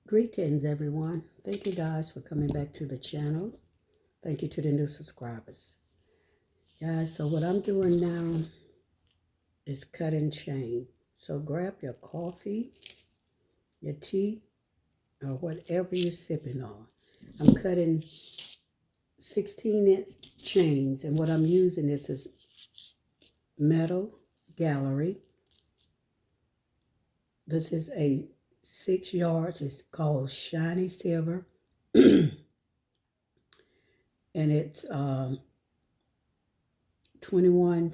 Greetings, everyone. Thank you guys for coming back to the channel. Thank you to the new subscribers. Guys, so what I'm doing now is cutting chain. So grab your coffee, your tea, or whatever you're sipping on. I'm cutting 16-inch chains, and what I'm using is metal gallery. This is a 6 yards. It's called shiny silver. And it's 21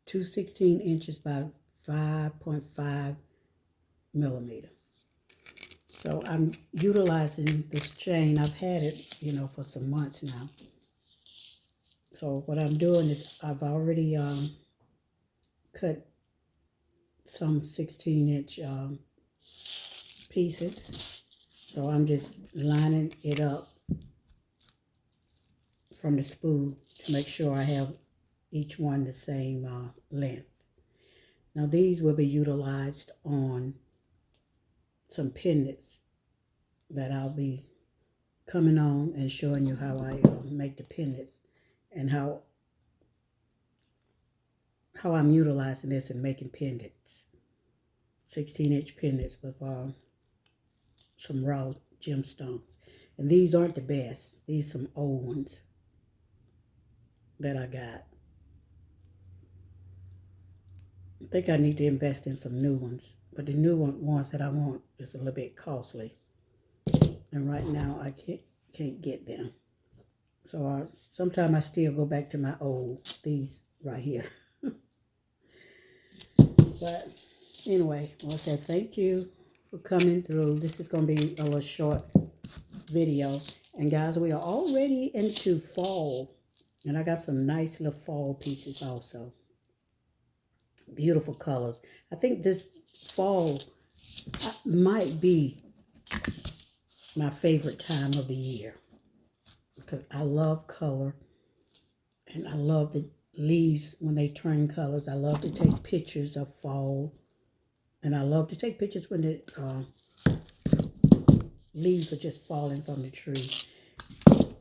216 inches by 5.5 millimeter. So I'm utilizing this chain. I've had it, for some months now. So what I'm doing is I've already cut some 16-inch pieces. So I'm just lining it up from the spool to make sure I have each one the same length. Now these will be utilized on some pendants that I'll be coming on and showing you how I make the pendants and how I'm utilizing this and making pendants. 16-inch pendants with some raw gemstones. And these aren't the best. These are some old ones that I got. I think I need to invest in some new ones. But the new ones that I want is a little bit costly. And right now I can't get them. So sometimes I still go back to my these right here. But anyway, I want to say thank you for coming through. This is going to be a little short video. And guys, we are already into fall. And I got some nice little fall pieces also. Beautiful colors. I think this fall might be my favorite time of the year. Because I love color. And I love the leaves when they turn colors. I love to take pictures of fall. And I love to take pictures when the leaves are just falling from the tree.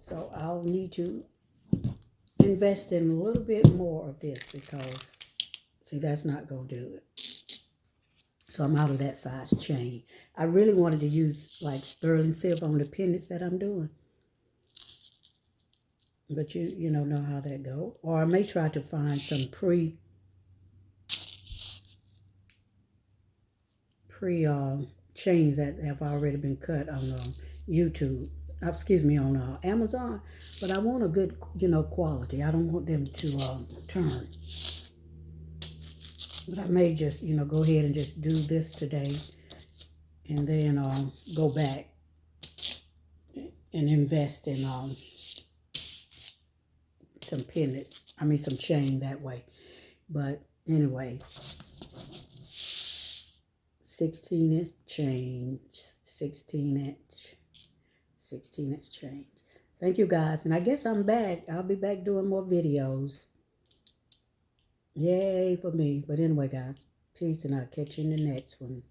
So I'll need to invest in a little bit more of this because, see, that's not going to do it. So I'm out of that size chain. I really wanted to use like sterling silver on the pendants that I'm doing. But you know how that go. Or I may try to find some pre chains that have already been cut on YouTube. On Amazon. But I want a good, quality. I don't want them to turn. But I may just, go ahead and just do this today. And then go back and invest in some pendants. Some chain that way. But anyway, 16-inch chain, 16-inch chain. Thank you guys. And I guess I'm back. I'll be back doing more videos. Yay for me. But anyway, guys, peace, and I'll catch you in the next one.